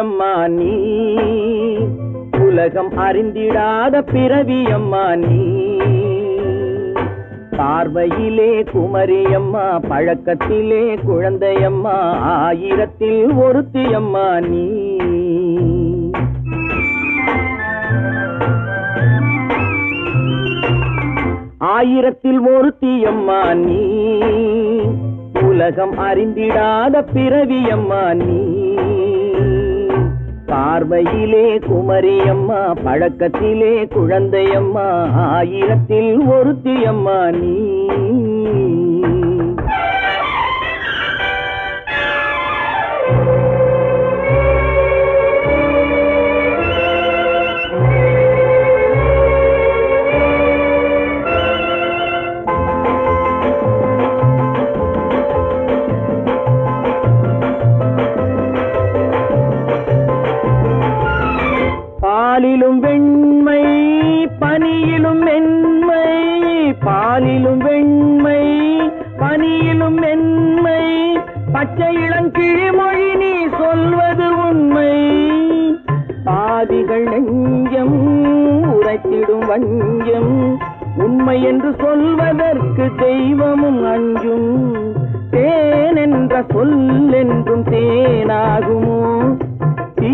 அம்மா நீ, உலகம் அறிந்திடாத பிறவியம்மா நீ. பார்வையிலே குமரியம்மா, பழக்கத்திலே குழந்தையம்மா, ஆயிரத்தில் ஒருத்தியம்மா நீ. ஆயிரத்தில் ஒருத்தியம்மா நீ, உலகம் அறிந்திடாத பிறவியம்மா நீ. பார்வையிலே குமரியம்மா, பழக்கத்திலே குழந்தையம்மா, ஆயிரத்தில் ஒருத்தியம்மா நீ. பாலிலும் வெண்மை பனியிலும் மென்மை, பாலிலும் வெண்மை பனியிலும் மென்மை, பச்சை இளங்கிழிமொழி நீ சொல்வது உண்மை. பாதிகள் நெஞ்சம் உரைத்திடும் வஞ்சம், உண்மை என்று சொல்வதற்கு தெய்வமும் அஞ்சும். தேன் என்ற சொல் என்றும் தேனாகுமோ, தீ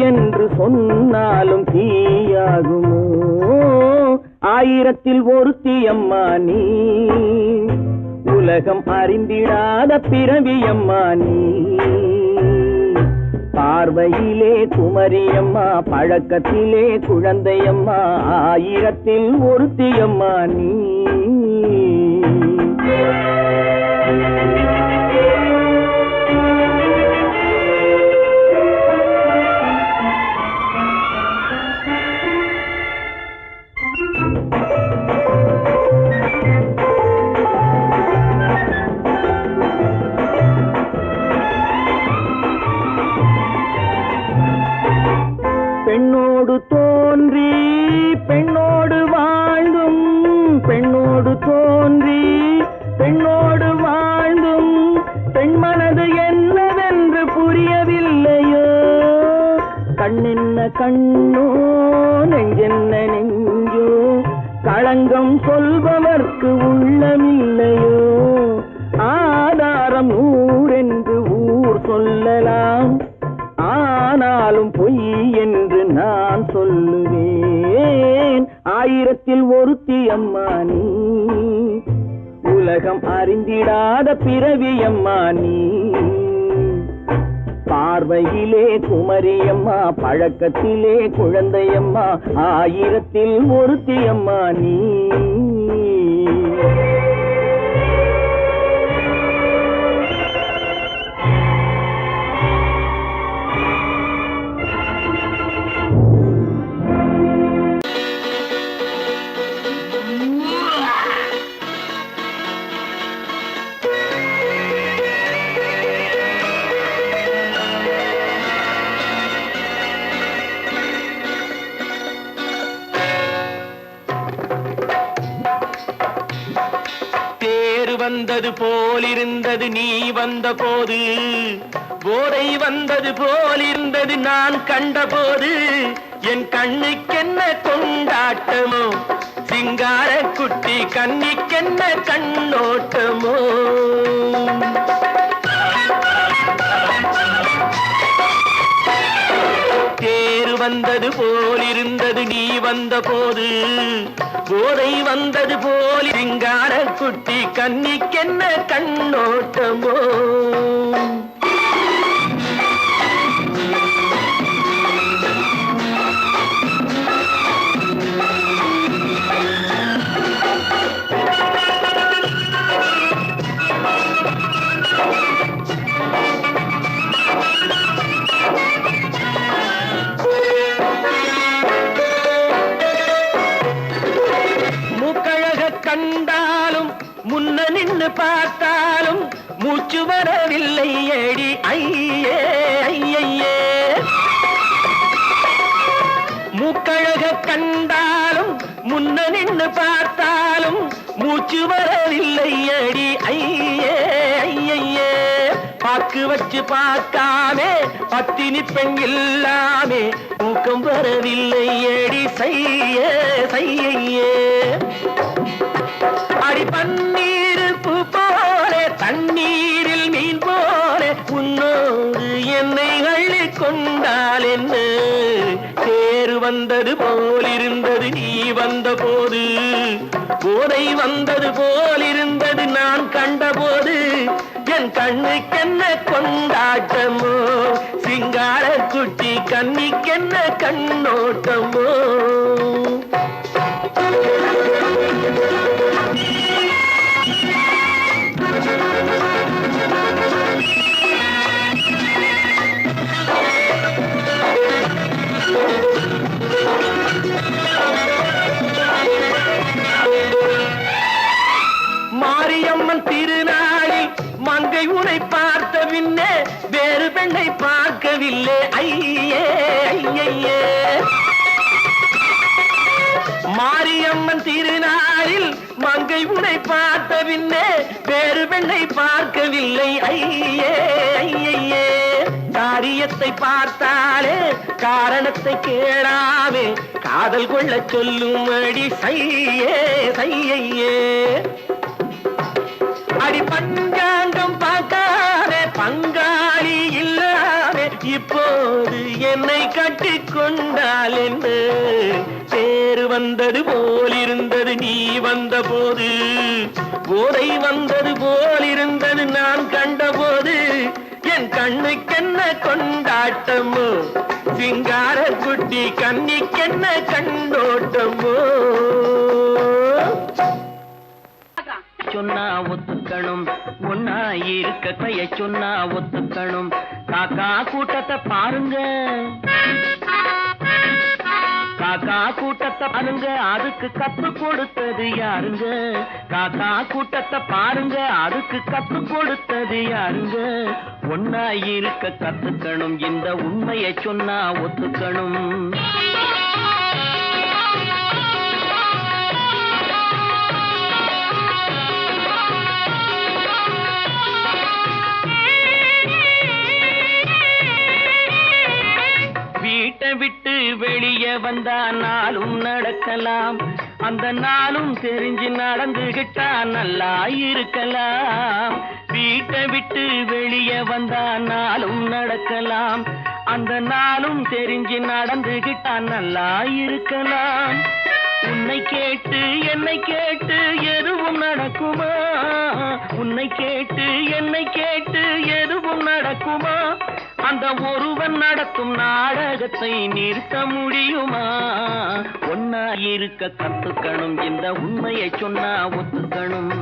என்று சொன்னாலும் தீயாகுமோ. ஆயிரத்தில் ஒருத்தியம்மா நீ, உலகம் அறிந்திடாத பிறவியம்மா நீ. பார்வையிலே குமரியம்மா, பழக்கத்திலே குழந்தையம்மா, ஆயிரத்தில் ஒருத்தியம்மா நீ. பெண்ணோடு தோன்றி பெண்ணோடு வாழ்ந்தும், பெண்ணோடு தோன்றி பெண்ணோடு வாழ்ந்தும், பெண் மனது என்னவென்று புரியவில்லையோ. கண்ணென்ன கண்ணோ, நெஞ்சென்ன நெஞ்சோ, களங்கம் சொல்பவர்க்கு உள்ளமில்லையோ. ஆதாரம் ஊரென்று ஊர் சொல்லலாம், ஆனாலும் பொய் என்று நான் சொல்லுவேன். ஆயிரத்தில் ஒருத்தியம்மா நீ, உலகம் அறிந்திடாத பிறவியம்மா நீ. பார்வையிலே குமரியம்மா, பழக்கத்திலே குழந்தையம்மா, ஆயிரத்தில் ஒருத்தியம்மா நீ. வந்தது போலிருந்தது நீ வந்த போது, போதை வந்தது போலிருந்தது நான் கண்டபோது. என் கண்ணுக்கென்ன கொண்டாட்டமோ, சிங்கார குட்டி கண்ணிக்கென்ன கண்ணோட்டமோ. தேர் வந்தது போலிருந்தது நீ வந்த போது, போதை வந்தது போல் சிங்கார குட்டி கண்ணிக்கென்ன கண்ணோட்டமோ. கண்டாலும் முன்ன நின்று பார்த்தாலும் மூச்சு வரவில்லை ஏடி ஐயே ஐயே. மூக்கழக கண்டாலும் முன்ன நின்று பார்த்தாலும் மூச்சு வரவில்லை ஏடி ஐயே ஐயே. பார்த்த பாக்கு வச்சு பார்க்காமே பத்தினி பெண் இல்லாமே தூக்கம் வரவில்லை ஏடி செய்ய செய்யே அடி பன்னீர் பூ போல தண்ணீரில் மீன் போல உன்னோடு என்னை அள்ளி கொண்டால் என்ன தேர் வந்தது போலிருந்தது நீ வந்த போது போதை வந்தது போலிருந்தது நான் கண்டபோது என் கண்ணுக்கென்ன கொண்டாட்டமோ சிங்கார குட்டி கண்ணிக்கென்ன கண்ணோட்டமோ மாரியம்மன் திருநாளில் மங்கை உனை பார்த்த பின்னே வேறு பெண்ணை பார்க்கவில்லை ஐயே ஐயே மாரியம்மன் திருநாளில் மங்கை உனை பார்த்த பின்னே வேறு பெண்ணை பார்க்கவில்லை ஐயே ஐயே காரியத்தை பார்த்தாலே காரணத்தை கேளாமே காதல் கொள்ள சொல்லும் அடி செய்யே செய்யே அடி பஞ்சாங்கம் பார்க்காதே பங்காளி இல்லாமே இப்போது என்னை கட்டி கொண்டால் என்ன தேர் வந்தது போலிருந்தது நீ வந்த போது போதை வந்தது போலிருந்தது நான் கண்டபோது என் கண்ணுக்கென்ன கொண்டாட்டமோ சிங்கார குட்டி கண்ணிக்கென்ன கண்ணோட்டமோ சொன்னா ஒத்துக்கணும் ஒன்னா இருக்க கைய சொன்னா ஒத்துக்கணும் காக்கா கூட்டத்தை பாருங்க காக்கா கூட்டத்தை பாருங்க அதுக்கு கத்து கொடுத்தது யாருங்க காக்கா கூட்டத்தை பாருங்க அதுக்கு கத்து கொடுத்தது யாருங்க ஒன்னா இருக்க கத்துக்கணும் இந்த உண்மையை சொன்னா ஒத்துக்கணும் வீட்டை விட்டு வெளியே வந்தா நாளும் நடக்கலாம் அந்த நாளும் தெரிஞ்சு நடந்துகிட்டா நல்லா இருக்கலாம் வீட்டை விட்டு வெளியே வந்தா நாளும் நடக்கலாம் அந்த நாளும் தெரிஞ்சு நடந்துகிட்டா நல்லா இருக்கலாம் உன்னை கேட்டு என்னை கேட்டு எதுவும் நடக்குமா உன்னை கேட்டு என்னை கேட்டு எதுவும் நடக்குமா அந்த ஒருவன் நடத்தும் நாடகத்தை நிறுத்த முடியுமா ஒன்னா இருக்க கத்துக்கணும் இந்த உண்மையை சொன்னா ஒத்துக்கணும்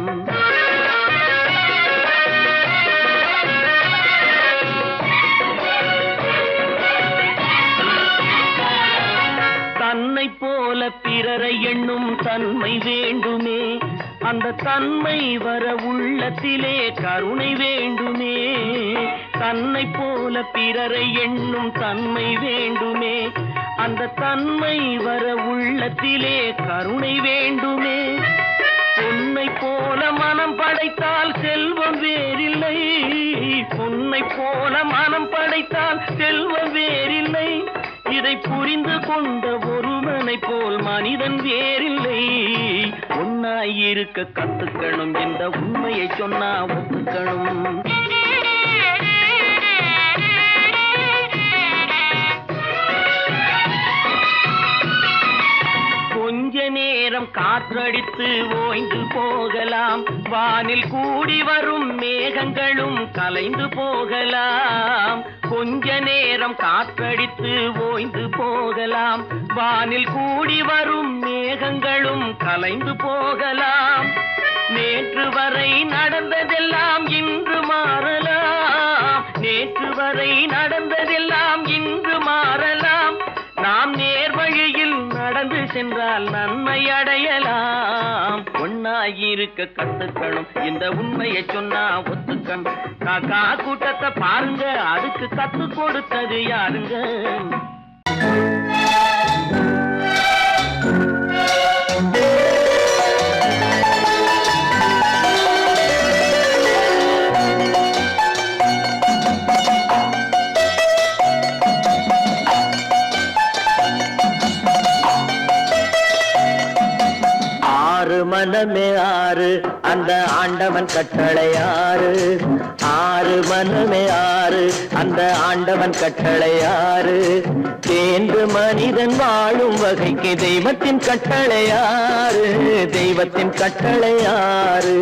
தன்னை போல பிறரை எண்ணும் தன்மை வேண்டுமே அந்த தன்மை வர உள்ளத்திலே கருணை வேண்டுமே தன்னை போல பிறரை எண்ணும் தன்மை வேண்டுமே அந்த தன்மை வர உள்ளத்திலே கருணை வேண்டுமே பொன்னை போல மனம் படைத்தால் செல்வம் வேறில்லை பொன்னை போல மனம் படைத்தால் செல்வம் வேறில்லை இதை புரிந்து கொண்ட ஒருவனை போல் மனிதன் வேறில்லை ஒன்னாயிருக்க கத்துக்கணும் இந்த உண்மையை சொன்னா ஒத்துக்கணும் கொஞ்ச நேரம் காற்றடித்து ஓய்ந்து போகலாம் வானில் கூடி வரும் மேகங்களும் கலைந்து போகலாம் கொஞ்ச நேரம் காற்றடித்து ஓய்ந்து போகலாம் வானில் கூடி வரும் மேகங்களும் கலைந்து போகலாம் நேற்று வரை நடந்ததெல்லாம் இன்று மாறலாம் நேற்று வரை நடந்ததெல்லாம் இன்று மாறலாம் நாம் நேர்வழியில் நடந்து சென்றால் நன்மை அடையலாம் ஒன்னாயிருக்க கத்துக்கணும் இந்த உண்மையை சொன்னா ஒத்துக்கணும் காக்கா கூட்டத்தை பாருங்க அதுக்கு கத்து கொடுத்தது யாருங்க மனமே ஆறு அந்த ஆண்டவன் கட்டளை ஆறு ஆறு மனமே ஆறு அந்த ஆண்டவன் கட்டளை ஆறு தேர்ந்து மனிதன் வாழும் வகைக்கு தெய்வத்தின் கட்டளை ஆறு தெய்வத்தின் கட்டளை ஆறு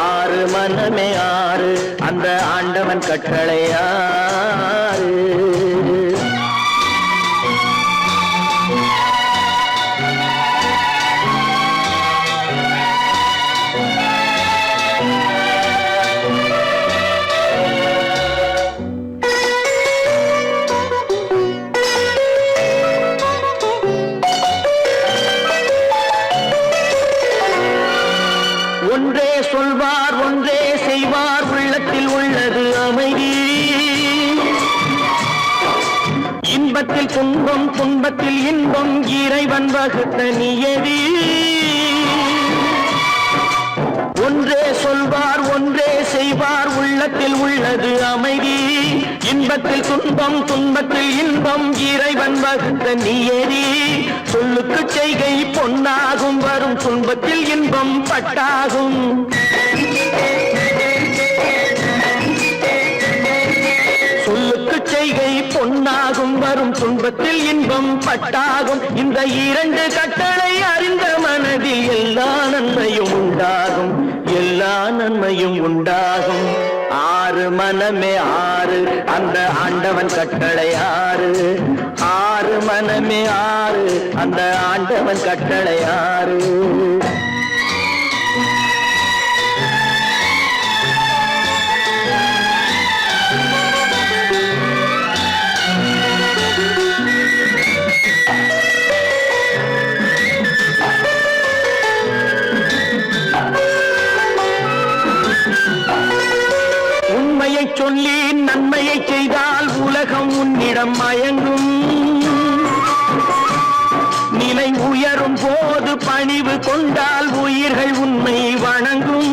ஆறு மனமே ஆறு அந்த ஆண்டவன் கட்டளை ஆறு ஒன்றே சொல்வார் ஒன்றே செய்வார் உள்ளத்தில் உள்ளது அமைதி இன்பத்தில் துன்பம் துன்பத்தில் இன்பம் இறைவன் வகுத்த நியதி ஒன்றே சொல்வார் ஒன்றே செய்வார் உள்ளத்தில் உள்ளது அமைதி இன்பத்தில் துன்பம் துன்பத்தில் இன்பம் இறைவன் வகுத்த நியதி சொல்லுக்கு செய்கை பொன்னாகும் வரும் துன்பத்தில் இன்பம் பட்டாகும் சொல்லுக்கு செய்கை பொன்னாகும் வரும் துன்பத்தில் இன்பம் பட்டாகும் இந்த இரண்டு கட்டளை அறிந்த மனதில் எல்லா நன்மையும் உண்டாகும் எல்லா நன்மையும் உண்டாகும் ஆறு மனமே ஆறு அந்த ஆண்டவன் கட்டளை ஆறு ஆறு மனமே ஆறு அந்த ஆண்டவன் கட்டளை ஆறு உண்மையை சொல்லி நன்மையை செய்தால் உலகம் உன்னிடம் மயங்கும் நிலை உயரும் போது பணிவு கொண்டால் உயிர்கள் உன்னை வணங்கும்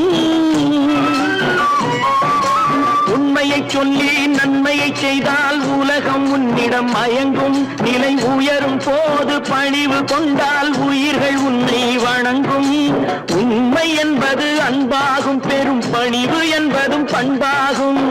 உண்மையை சொல்லி நன்மையை செய்தால் உலகம் உன்னிடம் மயங்கும் நிலை உயரும் போது பணிவு கொண்டால் உயிர்கள் உன்னை வணங்கும் உண்மை என்பது அன்பாகும் பெரும் பணிவு என்பதும் பண்பாகும்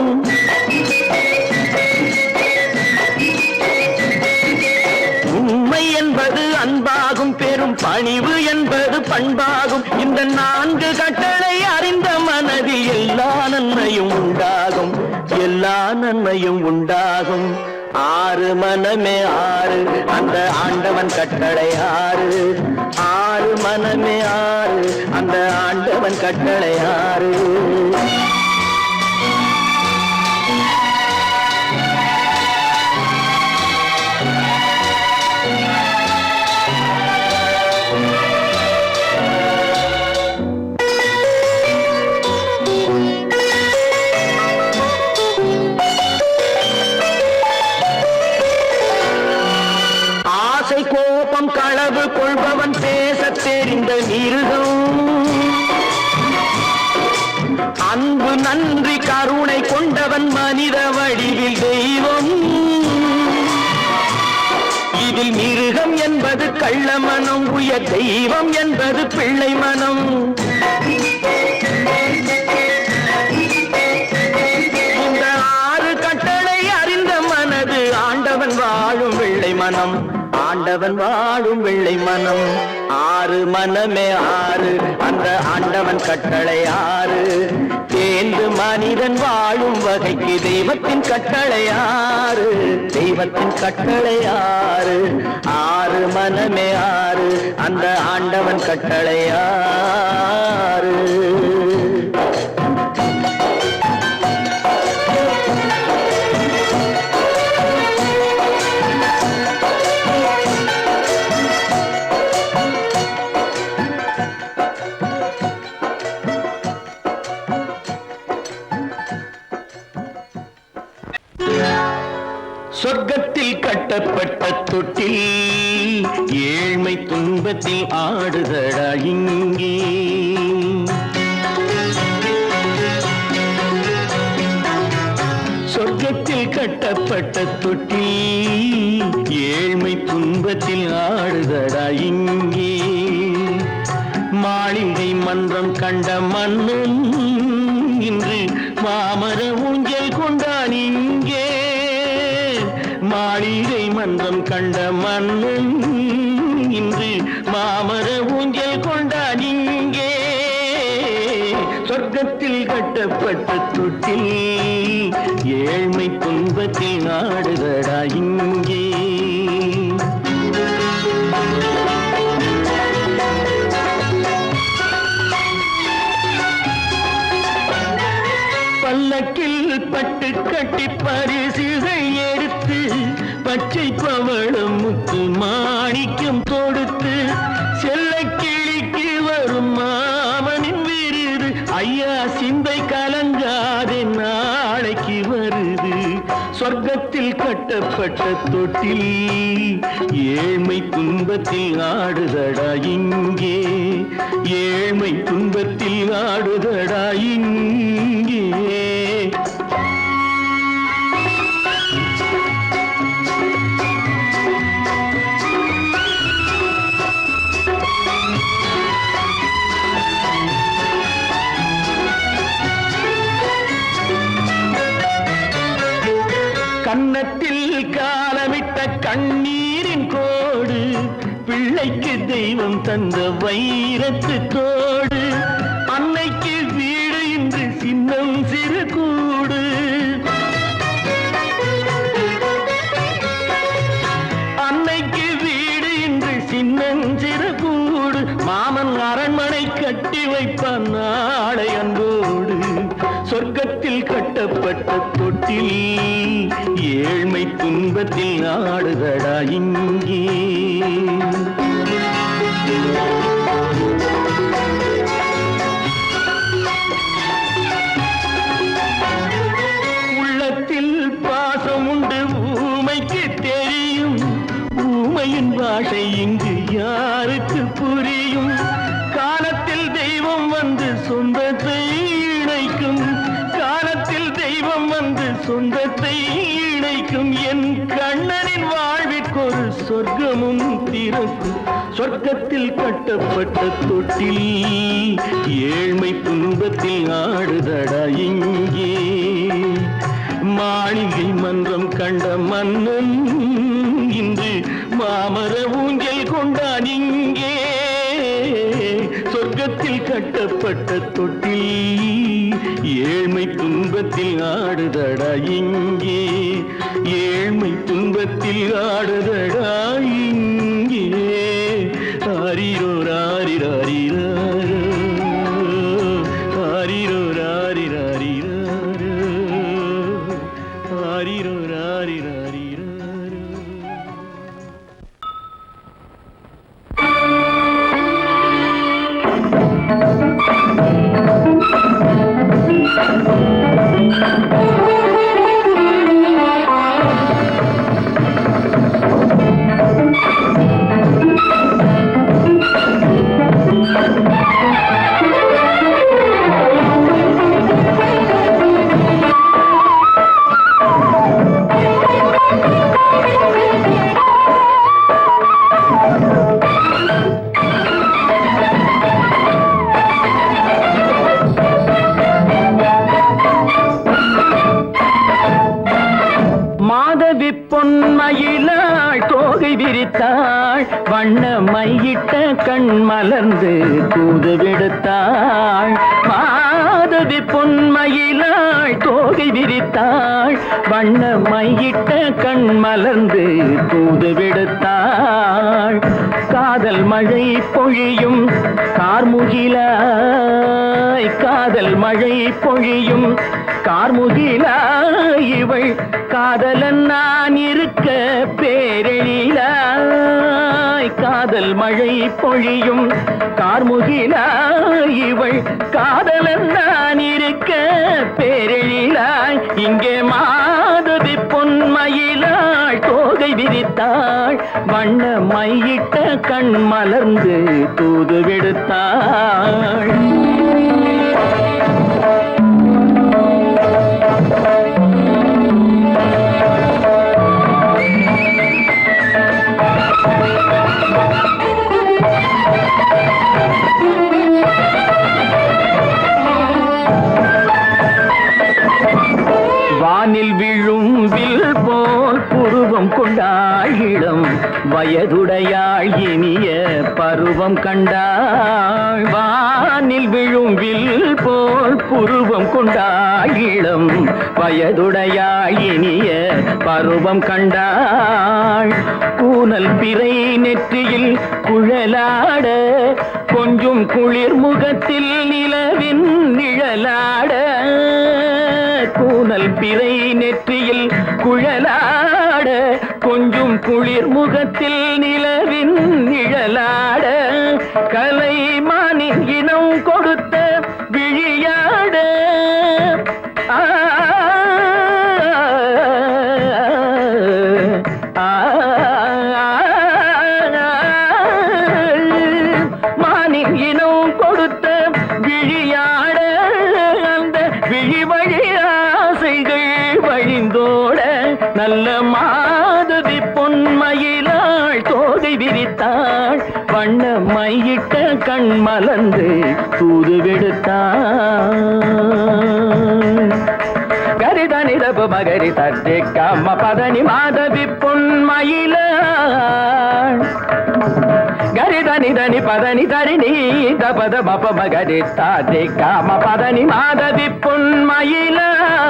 உண்மை என்பது அன்பாகும் பெரும் பணிவு என்பது பண்பாகும் இந்த நான்கு கட்டளை அறிந்த மனதில் எல்லா நன்மையும் உண்டாகும் எல்லா நன்மையும் உண்டாகும் ஆறு மனமே ஆறு அந்த ஆண்டவன் கட்டளை ஆறு ஆறு மனமே ஆறு அந்த ஆண்டவன் கட்டளை ஆறு கோபம் களவு கொள்பவன் பேசத் தெரிந்த மிருகம் அன்பு நன்றி கருணை கொண்டவன் மனித வடிவில் தெய்வம் இதில் மிருகம் என்பது கள்ள மனம் உயர் தெய்வம் என்பது பிள்ளை மனம் இந்த ஆறு கட்டளை அறிந்த மனது ஆண்டவன் வாழும் வெள்ளை மனம் ஆண்டவன் வாழும் வெள்ளை மனம் ஆறு மனமே ஆறு அந்த ஆண்டவன் கட்டளை ஆறு தேர்ந்து மனிதன் வாழும் வகைக்கு தெய்வத்தின் கட்டளை ஆறு தெய்வத்தின் கட்டளை ஆறு ஆறு மனமே ஆறு அந்த ஆண்டவன் கட்டளை ஆறு சொர்க்கத்தில் கட்டப்பட்ட தொட்டில் ஏழ்மை துன்பத்தில் ஆடுதடா இங்கே சொர்க்கத்தில் கட்டப்பட்ட தொட்டி ஏழ்மை துன்பத்தில் ஆடுதடா இங்கே மாளிகை மன்றம் கண்ட மன்னன் இன்று மாமர ஊஞ்சல் கொண்டான் இங்கே மாளிகை மன்றம் கண்ட மன்னன் இன்று மாமர ஊஞ்சல் கொண்டான் இங்கே சொர்க்கத்தில் கட்டப்பட்ட தொட்டில் ஏழ்மை துன்பத்தில் ஆடுதடா இங்கே பல்லக்கில் பட்டு கட்டி பரிசுகள் எடுத்து பச்சை பவளம் முத்து மாணிக்கம் தொடுத்து செல்ல கிளிக்கு வரும் மாமனின் விருது ஐயா சிந்தை கலங்காதே நாளைக்கு வருது சொர்க்கத்தில் கட்டப்பட்ட தொட்டில் ஏழ்மை துன்பத்தில் ஆடுதடா இங்கே ஏழ்மை துன்பத்தில் ஆடுதடா இங்கே கன்னத்தில் காலமிட்ட கண்ணீரின் கோடு பிள்ளைக்கு தெய்வம் தந்த வைரத்து தோடு அன்னைக்கு வீடு இன்று சின்னம் சிறு கூடு அன்னைக்கு வீடு இன்று சின்னம் சிறு கூடு மாமன் அரண்மனை கட்டி வைப்பான் நாளை அன்போடு சொர்க்கத்தில் கட்டப்பட்ட தொட்டில் ஏழ்மை துன்பத்தில் ஆடுதடா இங்கே உள்ளத்தில் பாசம் உண்டு ஊமைக்கு தெரியும் ஊமையின் பாஷை இங்கு யாருக்கு புரியும் காலத்தில் தெய்வம் வந்து சொந்தத்தை இணைக்கும் காலத்தில் தெய்வம் வந்து சொந்தத்தை இணைக்கும் என் கண்ணனின் வாழ்விற்கொரு சொர்க்கமும் திறக்கும் சொர்க்கத்தில் கட்டப்பட்ட தொட்டில் ஏழ்மை துன்பத்தில் ஆடுதடா இங்கே மாளிகை மன்றம் கண்ட மன்னன் இன்று மாமர ஊஞ்சல் கொண்டான் இங்கே சொர்க்கத்தில் கட்டப்பட்ட தொட்டில் ஏழ்மை துன்பத்தில் ஆடுதடா இங்கே ஏழ்மை துன்பத்தில் ஆடுதடா இங்கே ஆரிரோ ராரிராரிரோ ஆரிரோ ராரிராரிரோ ஆரிரோ ராரிராரிரோ பொன்மயிலாள் தோகை விரித்தாள் வண்ண மையிட்ட கண் மலர்ந்து தூது விடுத்தாள் மாதவி பொன்மயிலாள் தோகை விரித்தாள் வண்ண மையிட்ட கண் மலர்ந்து தூது விடுத்தாள் காதல் மழை பொழியும் கார்முகிலாய் காதல் மழை பொழியும் கார்முகிலாய் இவள் காதலன் நான் இருக்க பேரெழிலாய் காதல் மழை பொழியும் கார்முகிலாய் இவள் காதலன் நான் இருக்க பேரெழிலாய் இங்கே மாதவி பொன்மயிலாள் தோகை விரித்தாள் வண்ண மையிட்ட கண் மலர்ந்து தூது விடுத்தாள் இளம் வயதுடையாள் இனிய பருவம் கண்டாள் வானில் விழும் வில் போல் புருவம் கொண்டாள் இளம் வயதுடையாள் இனிய பருவம் கண்டாள் கூனல் பிறை நெற்றியில் குழலாட கொஞ்சம் குளிர் முகத்தில் நிலவின் நிழலாட கூனல் பிறை நெற்றியில் குழலாட கொஞ்சம் குளிர் முகத்தில் நிலவின் நிழலாட கலைமானின் இனம் கொடுத்த விழியாட மானின் இனம் கொடுத்த விழியாட அந்த விழி வழி ஆசைகள் வழிந்தோட நல்ல மாதவி பொன்மயிலாள் தோகை விரித்தாள் வண்ண மையிட்ட கண் மலர்ந்து தூது விடுத்தாள் கரிதனிரப மகரி தட்டி கம்ம பதனி மாதவி பொன்மயிலாள் கரிதனிதனி பதனி தரிணி தபத மப மகரி தாத்தி காம பதனி மாதவி பொன்மயிலாள்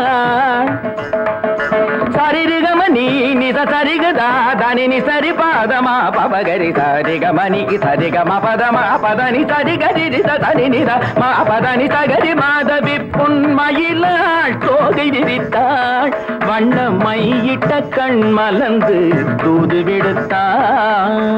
சரிகமணி நித சரிகதா தனி நி சரி பாதமா பபகரி சரிகமணி சரிகம பதமா பதனி சரிகரி தனி நித மா பதனி சகரி மாதவி பொன்மயிலாள் தோகை விரித்தாள் வண்ண மையிட்ட கண் மலர்ந்து தூது விடுத்தாள்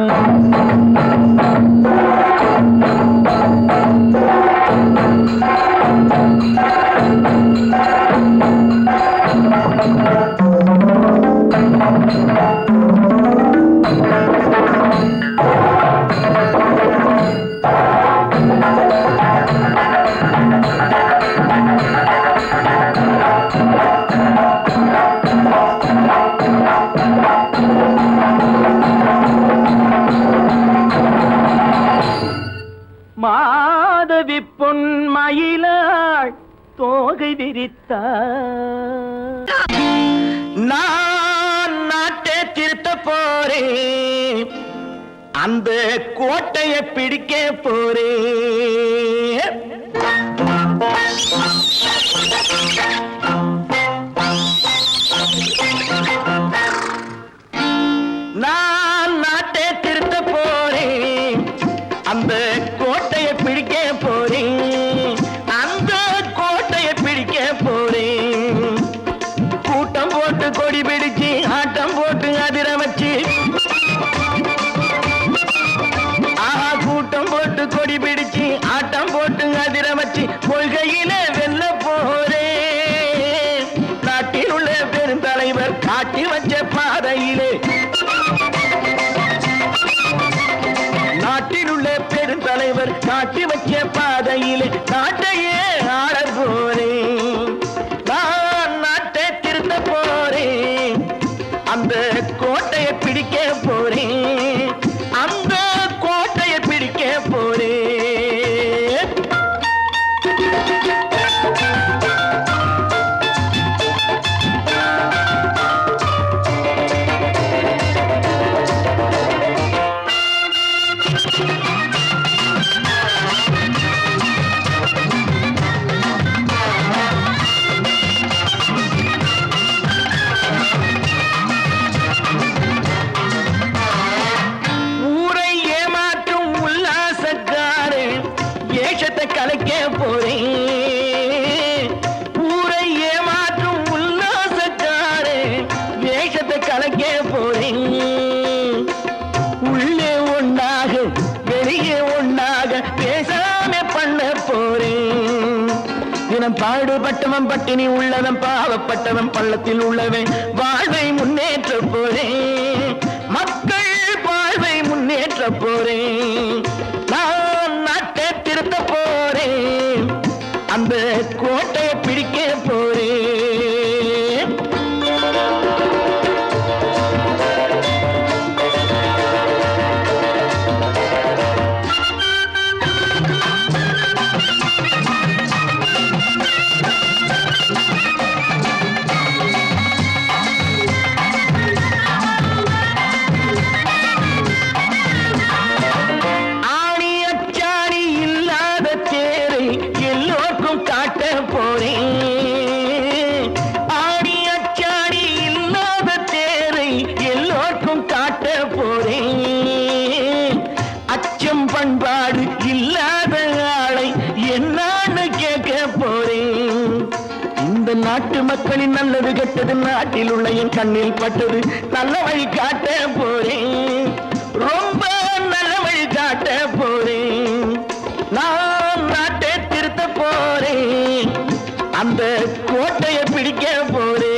மாதவி பொன்மயிலாள் தோகை விரித்தாள் நான் நாட்டை திருத்த போறேன் அந்த கோட்டையை பிடிக்க போறேன் நான் நாட்டை திருத்த போறேன் அந்த கோட்டையை பிடிக்க போறேன் அந்த கோட்டையை பிடிக்க போறேன் கூட்டம் போட்டு கொடி பிடிச்சு ஆட்டம் போட்டு அதிர வச்சு கூட்டம் போட்டு கொடி பிடிச்சு ஆட்டம் போட்டு அதிர வச்சு கொள்கையில வெல்ல போறேன் நாட்டில் உள்ள பெருந்தலைவர் காட்டி வச்ச பாதையிலே நாட்டில் உள்ள பெருந்தலைவர் காட்டி வச்ச பாதையிலே நாட்டையே ஆள போறேன் நான் நாட்டை திருத்த போறேன் அந்த கோட்டையை பிடிக்க போறேன் அந்த கோட்டையை பிடிக்க போறேன் கலைக்க போறேன் ஊரை ஏமாற்றும் உல்லாசக்காரே வேஷத்தை கலைக்க போறேன் உள்ளே ஒன்னாக வெளியே ஒன்னாக பேசாம பண்ண போறேன் தினம் பாடுபட்டவன் பட்டினி உள்ளவன் பாவப்பட்டவன் பள்ளத்தில் உள்ளவன் வாழ்வை முன்னேற்ற போறேன் மக்கள் வாழ்வை முன்னேற்ற போறேன் நான் நாட்டை திருத்த போறேன் அந்த கோட்டையை பிடிக்க போறேன் சொல்லி நல்லது கெட்டது நாட்டில் உள்ள என் கண்ணில் பட்டது. நல்ல வழி காட்ட போறேன், ரொம்ப நல்ல வழி காட்ட போறேன். நான் நாட்டை திருத்த போறேன், அந்த கோட்டையை பிடிக்க போறேன்.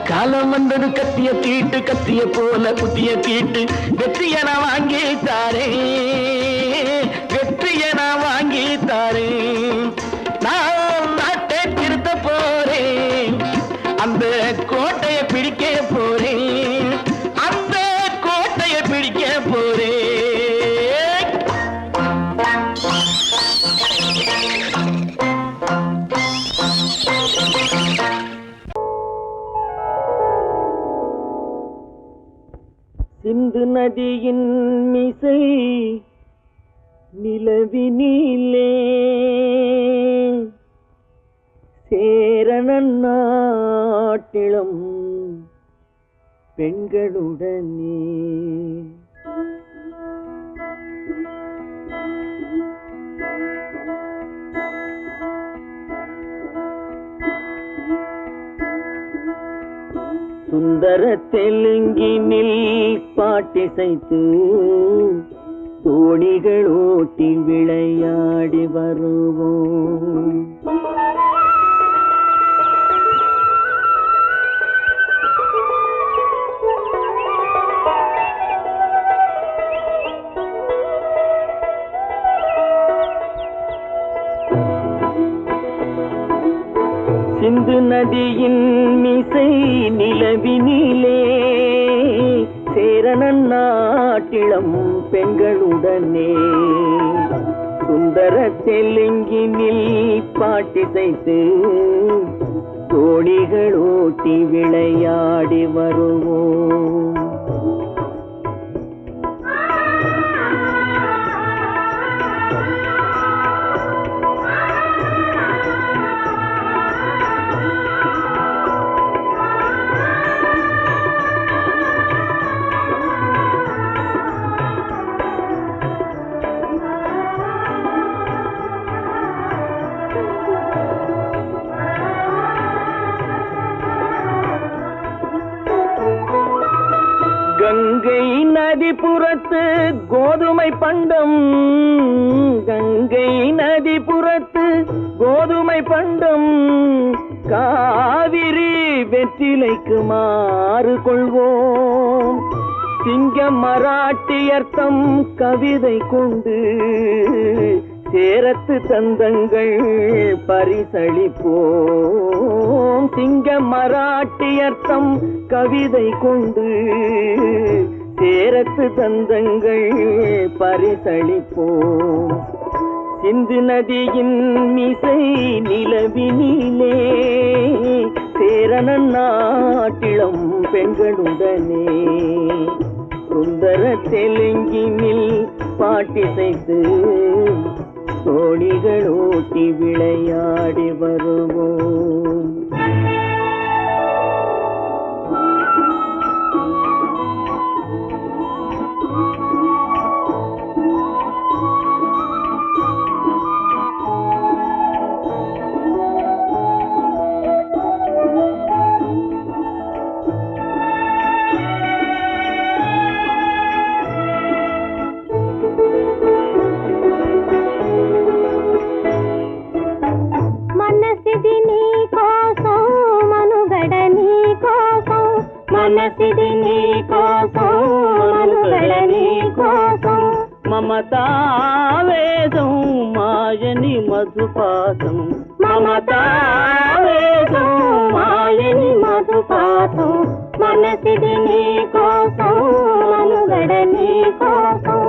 காலம் வந்தது கத்திய தீட்டு, கத்திய போல குத்திய தீட்டு. வெற்றியை நான் வாங்கி தாரேன், வெற்றியை நான் வாங்கி தாரேன். நான் நாட்டை திருத்த போறேன், அந்த கோட்டையை பிடிக்க போறேன், அந்த கோட்டையை பிடிக்க போறேன். சிந்து நதியின் மிசை நிலவினிலே சேரணன் நாட்டிளம் பெண்களுடனே சுந்தர தெலுங்கினில் பாட்டிசைத்து தோணிகள் ஓட்டி விளையாடி வருவோம். சிந்து நதியின் மிசை நிலவினிலே சேரணன் நாட்டிளம் பெண்களுடனே சுந்தர தெலுங்கினில் பாட்டிசைத்து தோணிகள் ஓட்டி விளையாடி வருவோம். கங்கை நதிபுறத்து கோதுமை பண்டம், கங்கை நதிபுறத்து கோதுமை பண்டம், காவிரி வெற்றிலைக்கு மாறு கொள்வோம். சிங்க மராட்டியர்த்தம் கவிதை கொண்டு சேரத்து தந்தங்கள் பரிசளிப்போம். சிங்க மராட்டியர்த்தம் கவிதை கொண்டு சேரத்து தந்தங்கள் பரிசளிப்போம். சிந்து நதியின் மிசை நிலவினிலே சேரணன் நாட்டிளம் பெண்களுடனே சுந்தர தெலுங்கினில் பாட்டிசைத்து தோணிகள் ஓட்டி விளையாடி வருவோம். మనసిది నీ కోసం మనుగడ నీ కోసం మమతావేదం మాయని మధుపాసం మమతావేదం మాయని మధుపాతం మనసిది నీ కోసం మనుగడ నీ కోసం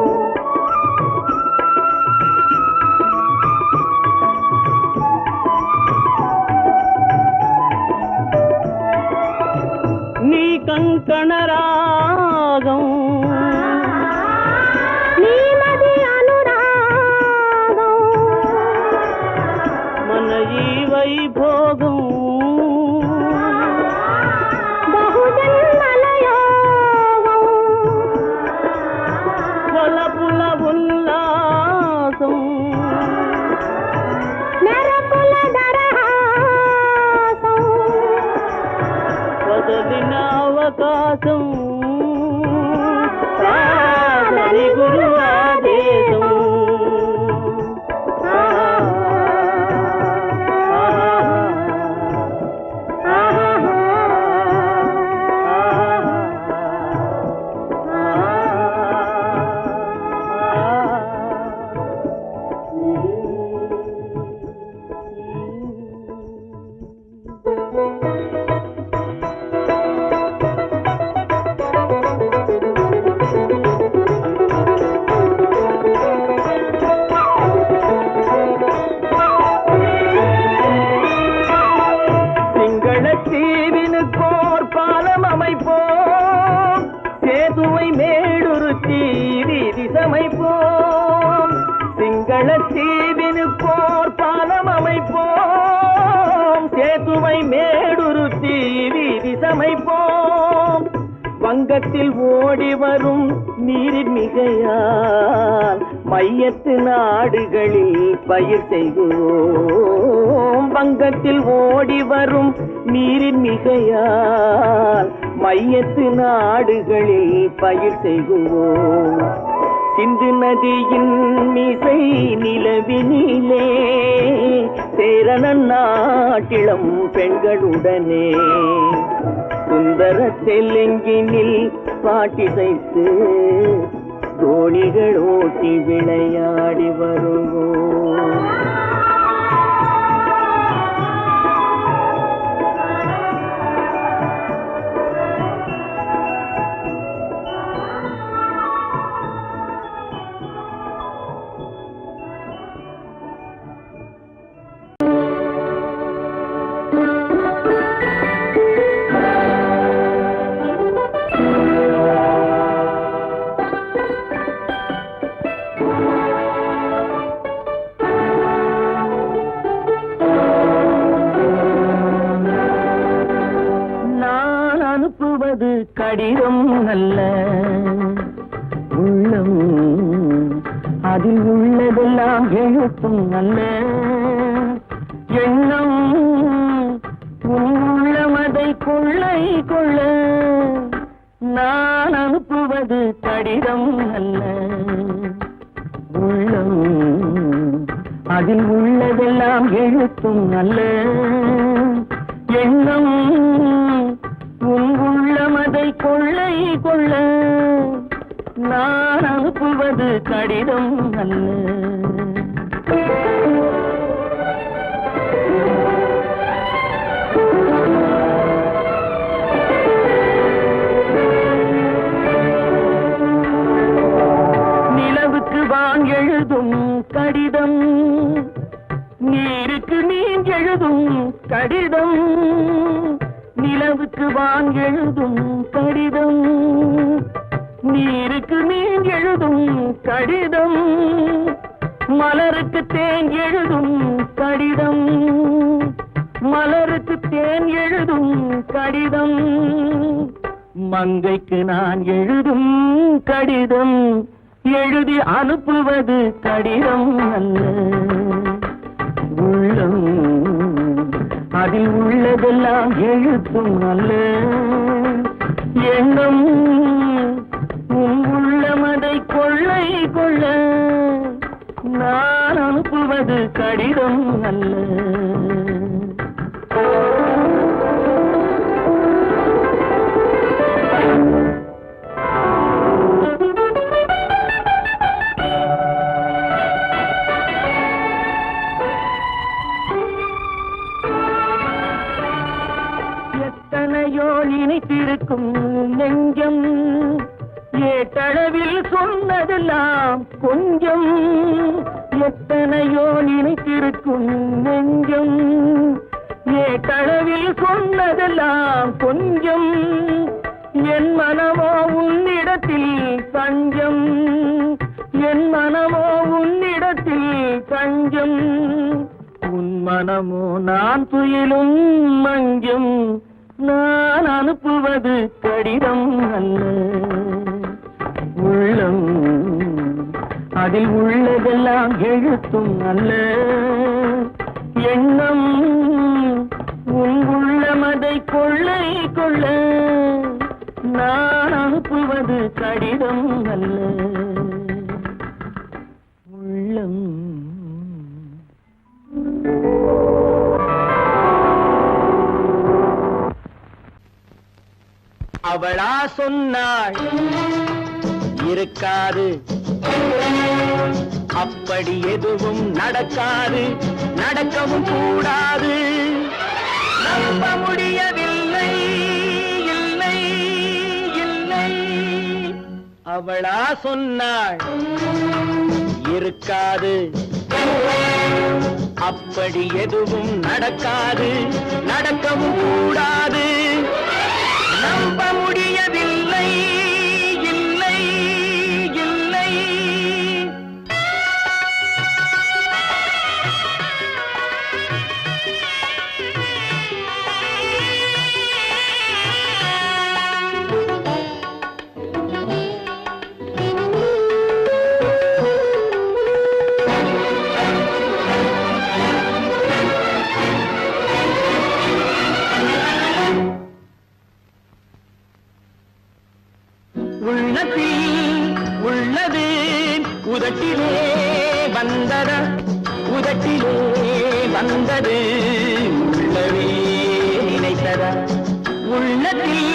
నీ కంకణ రాగం నీమది అనురాగం మన ఈ వైభోగం బహుజన్మల యోగం కొలపుల ఉల్లాసం మెరపుల దరహాసం వదలిన అవకాశం కాదని గురు ఆదేశం சிங்களத்தீவினுக்கோர் பாலம் அமைப்போம் சேதுவை மேடுருத்தி வீதி சமைப்போம் சிங்களத்தீவினுக்கோர் பாலம் அமைப்போம் சேதுவை மேடுருத்தி வீதி சமைப்போம் வங்கத்தில் ஓடி வரும் நீரின் மிகையால் மையத்து நாடுகளில் பயிர் செய்வோம் வங்கத்தில் ஓடி வரும் நீரின் மிகையால் மையத்து நாடுகளில் பயிர் செய்வோம் சிந்து நதியின் மிசை நிலவினிலே சேரணன் நாட்டிளம் பெண்களுடனே சுந்தர தெலுங்கினில் பாட்டிசைத்து தோணிகள் ஓட்டி விளையாடி வருவோம் அனுப்புவது கடிதம் அல்ல உள்ளம் அதில் உள்ளதெல்லாம் எழுத்தும் அல்ல எண்ணம் உள்ளமதை கொள்ளை கொள்ள நான் அனுப்புவது கடிதம் அல்ல உள்ளம் அதில் உள்ளதெல்லாம் எழுத்தும் அல்ல எண்ணம் உள்ளமதை கொள்ளை கொள்ள நான் அனுப்புவது கடிதம் அல்ல நிலவுக்கு வான் எழுதும் கடிதம் நீருக்கு நீர் எழுதும் கடிதம் நிலவுக்கு வான் எழுதும் கடிதம் நீருக்கு நீர் எழுதும் கடிதம் மலருக்கு தேன் எழுதும் கடிதம் மலருக்கு தேன் எழுதும் கடிதம் மங்கைக்கு நான் எழுதும் கடிதம் எழுதி அனுப்புவது கடிதம் அல்ல உள்ளம் அதில் உள்ளதெல்லாம் எழுத்தும் அல்ல எண்ணம் உள்ளமதை கொள்ளை கொள்ள நான் அனுப்புவது கடிதம் அல்ல எத்தனையோ நினைத்திருக்கும் நெஞ்சம் ஏட்டளவில் சொன்னதெல்லாம் கொஞ்சம். எத்தனையோ நினைத்திருக்கும் நெஞ்சம் ஏட்டளவில் சொன்னதெல்லாம் கொஞ்சம். என் மனமோ உன்னிடத்தில் தஞ்சம். என் மனமோ உன்னிடத்தில் தஞ்சம். உன் மனமோ நான் துயிலும் மஞ்சம். நான் அனுப்புவது கடிதம் அல்ல, உள்ளம் அதில் உள்ளதெல்லாம் எழுத்தும் அல்ல. எண்ணம் உன் உள்ளமதை கொள்ளை கொள்ள நான் அனுப்புவது கடிதம் அல்ல, உள்ளம். அவளா சொன்னாள் இருக்காது, அப்படி எதுவும் நடக்காது, நடக்கவும் கூடாது. நம்ப முடியவில்லை, இல்லை இல்லை. அவளா சொன்னாள் இருக்காது, அப்படி எதுவும் நடக்காது, நடக்கவும் கூடாது. நம்ப முடியவில்லை, இல்லை இல்லை. உள்ளது உதட்டிலே வந்தத, உதட்டிலே வந்தது உள்ளவே நினைத்தத. உள்ளத்தில்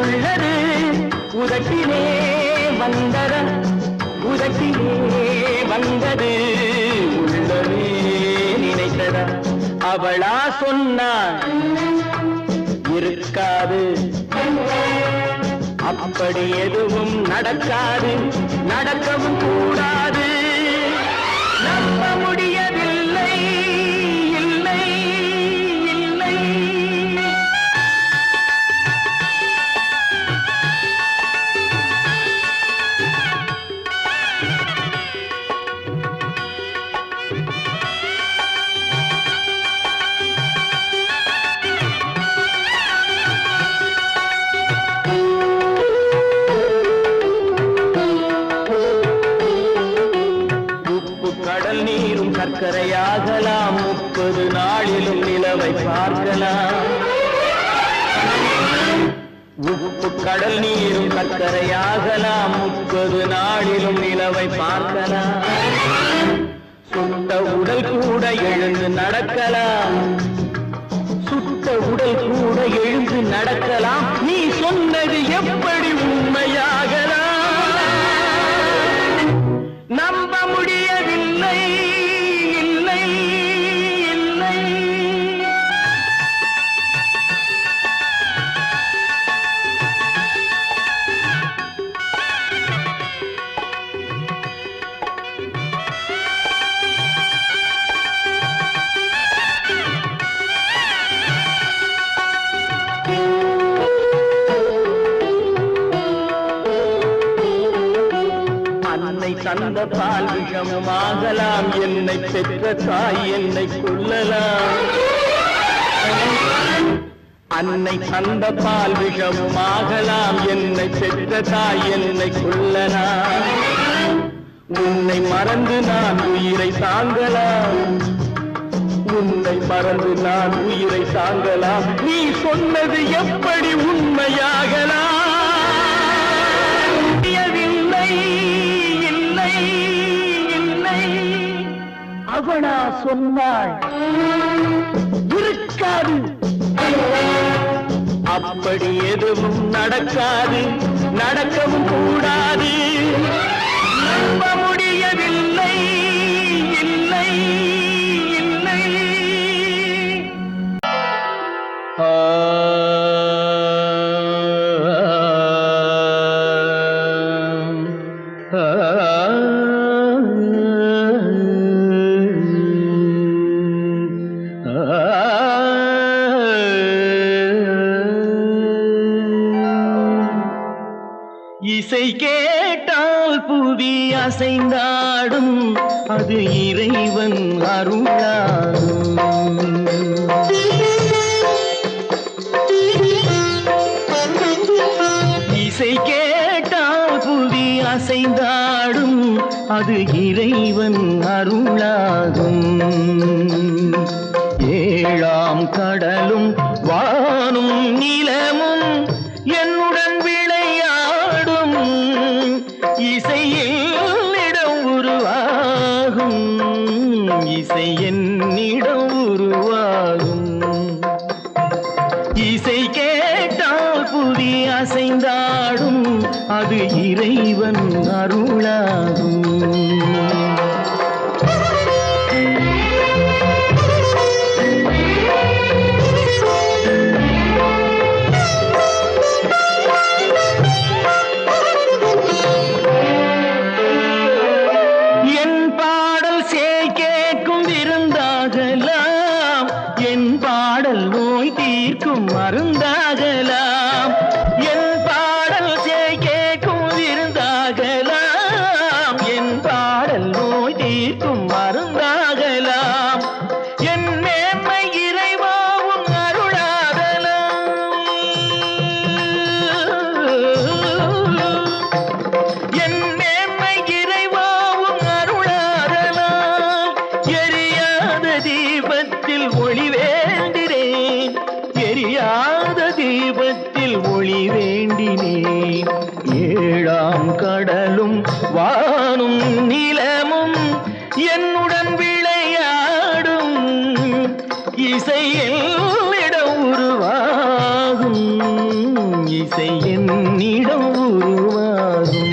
உள்ளது உதட்டிலே வந்தத, உதட்டிலே வந்தது உள்ளவே நினைத்தத. அவளா சொன்னாள் இருக்காது, அப்படி எதுவும் நடக்காது, நடக்கவும் கூடாது. நம்ப முடியவில்லை, இல்லை இல்லை. சர்க்கரையாகலாம், 30 நாளிலும் நிலவை பார்க்கலாம். உப்பு கடல் நீரும் சர்க்கரையாகலாம், 30 நாளிலும் நிலவை பார்க்கலாம். சுட்ட உடல் கூட எழுந்து நடக்கலாம், சுட்ட உடல் கூட எழுந்து நடக்கலாம். நீ சொன்னது எப்படி உண்மையாகலாம்? நம்ப முடியவில்லை, இல்லை இல்லை. தந்த பால் விஷமும் ஆகலாம், என்னை பெற்ற தாய் என்னை கொல்லலாம். அன்னை தந்த பால் விஷமும் ஆகலாம், என்னை பெற்ற தாய் என்னை கொல்லலாம். உன்னை மறந்து நான் உயிரை தாங்கலாம், உன்னை மறந்து நான் உயிரை தாங்கலாம். நீ சொன்னது எப்படி உண்மையாகலாம்? அவளா சொன்னாள் இருக்காது, அப்படி எதுவும் நடக்காது, நடக்கவும் கூடாது. நம்ப முடியவில்லை, இல்லை இல்லை. இசை கேட்டால் புவி அசைந்தாடும் அது இறைவன் அருளாகும். இசை கேட்டால் புவி அசைந்தாடும் அது இறைவன் அருளாகும். ஏழாம் கடலும் வானும் நிலமும் என்னுடன் விளையாடும் இசையில் இடம் உருவாகும். இசை என்னிடம் உருவாகும். இசை கேட்டால் புவி அசைந்தாடும் அது இறைவன் அருளாகும். மருந்தாகலாம் என் பாடல் கேட்கும் விருந்தாகலாம். என் பாடல் நோய் தீர்க்கும் மருந்தாகலாம். என் மேன்மை இறைவாவும் அருளாகலாம். என் மேன்மை இறைவாவும் அருளாகலாம். எரியாத தீபத்தில் ஒளி வேண்டினேன். எரியாத தீபத்தில் ஒளி வேண்டினேன். ஏழாம் கடலும் வானும் நிலமும் என்னுடன் விளையாடும் இசையில் இடம் உருவாகும். இசை என்னிடம் உருவாகும்.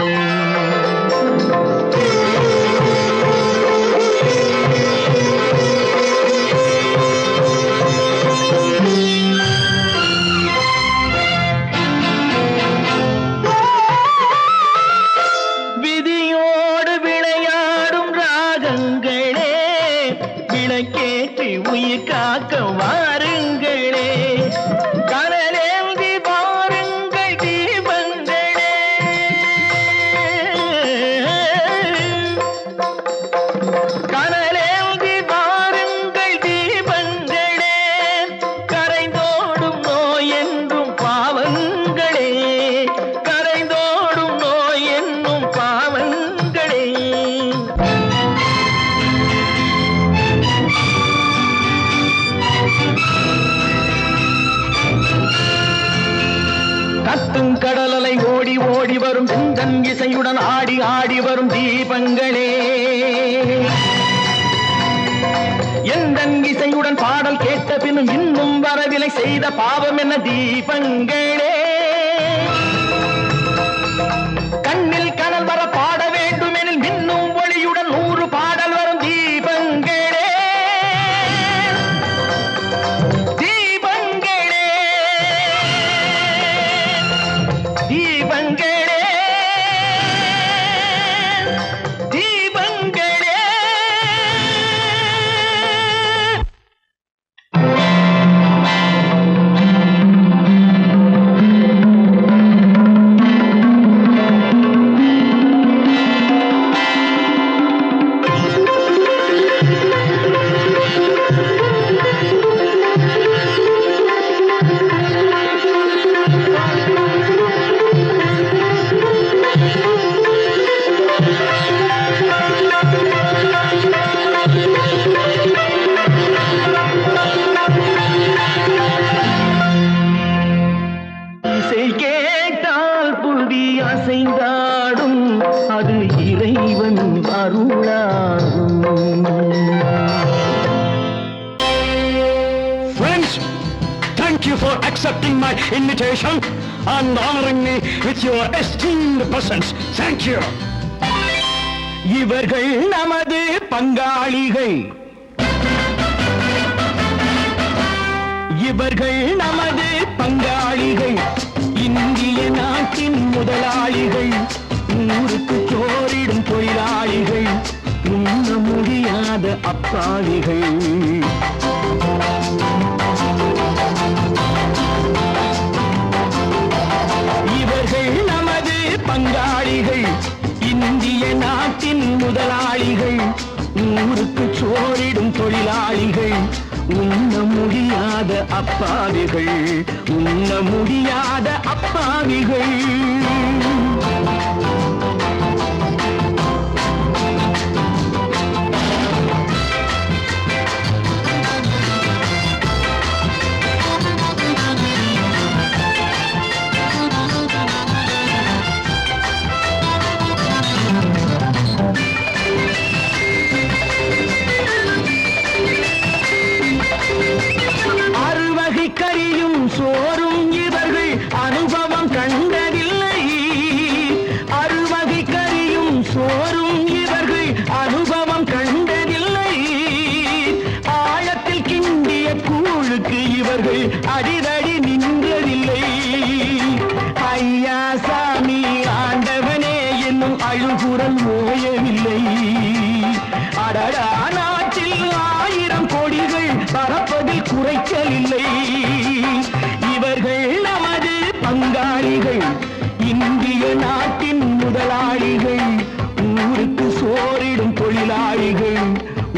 கேட்டு உயிர் காக்க வாருங்களே. கனலேந்தி வாருங்கள் தீபங்களே. கனலேந்தி வாருங்கள் தீபங்களே. கரைந்தோடும் நோய் என்றும் பாவங்களே. கரைந்தோடும் நோய் என்னும் பாவங்களே. கத்தும் கடலலை ஓடி ஓடி வரும் செந்தன் இசையுடன் ஆடி ஆடி வரும் தீபங்களே. எந்தன் இசையுடன் பாடல் கேட்ட பின்னும் இன்னும் வரவில்லை செய்த பாவம் என்ன தீபங்களே. கண்ணில் கனல் வர பாட வேண்டுமெனில் மின்னும் ஒளியுடன் 100 பாடல் வரும் தீபங்களே. தீபங்களே தீபங்களே. இசை கேட்டால் புவி அசைந்தாடும் அது இறைவன் அருளாகும். Friends, thank you for accepting my invitation and honoring me with your esteemed presence. Thank you. இவர்கள் நமது பங்காளிகள். இவர்கள் நமது பங்காளிகள். இந்திய நாட்டின் முதலாளிகள். ஊருக்கு சோறிடும் தொழிலாளிகள். உண்ண முடியாத அப்பாவிகள். இவர்கள் நமது பங்காளிகள். முதலாளிகள், ஊருக்கு சோறிடும் தொழிலாளிகள், உண்ண முடியாத அப்பாவிகள், உண்ண முடியாத அப்பாவிகள். அறுவகை கறியும் சோறும் இவர்கள் அனுபவம் கண்டதில்லை. அறுவகை கறியும் சோறும் இவர்கள் அனுபவம் கண்டதில்லை. ஆழத்தில் கிண்டிய கூழுக்கு இவர்கள் அடிதடி நின்றதில்லை. ஐயா சாமி ஆண்டவனே என்னும் அழுகுரல் ஓயவில்லை. அடடா, நாட்டில் 1000 கோடிகள் பறப்பதில் குறைச்சலில்லை. இவர்கள் நமது பங்காளிகள், இந்திய நாட்டின் முதலாளிகள், ஊருக்கு சோறிடும் தொழிலாளிகள்,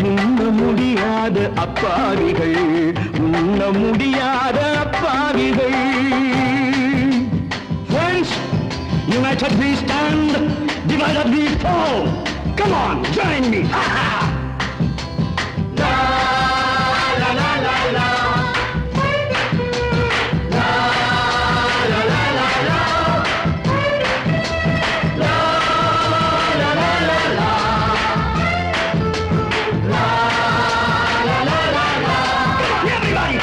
உண்ண முடியாத அப்பாவிகள், உண்ண முடியாத அப்பாவிகள். Friends, united we stand, divided we fall. Come on, join me. Ha ha! Everybody!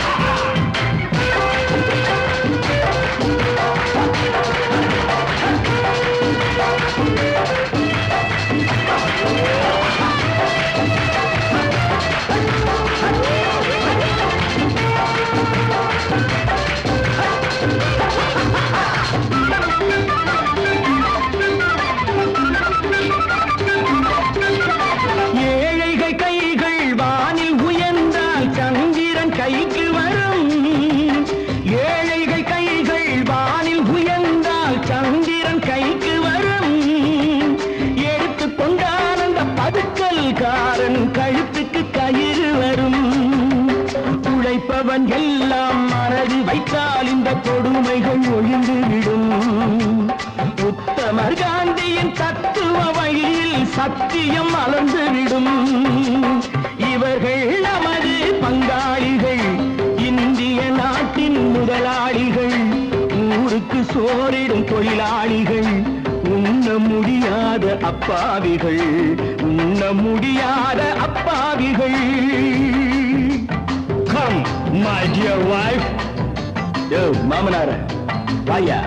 ஏழைகள் கைகள் வானில் உயர்ந்தால் சந்திரன் கைக்கு வரும். ஏழைகள் கைகள் வானில் உயர்ந்தால் சந்திரன் கைக்கு வரும். எடுத்துக் கொண்டால் அந்த பதுக்கல்காரன் கழுத்துக்கு கயிறு வரும். உழைப்பவன் எல்லாம் மனது வைத்தால் இந்த கொடுமைகள் ஒழிந்துவிடும். உத்தமர் காந்தியின் தத்துவ வழியில் சத்தியம் மலர்ந்துவிடும். இவர்கள் நமது பங்காளிகள், இந்திய நாட்டின் முதலாளிகள், ஊருக்கு சோறிடும் தொழிலாளிகள், உண்ண முடியாத அப்பாவிகள், உண்ண முடியாத அப்பாவிகள். Come, my dear wife. மாமனார வாயா.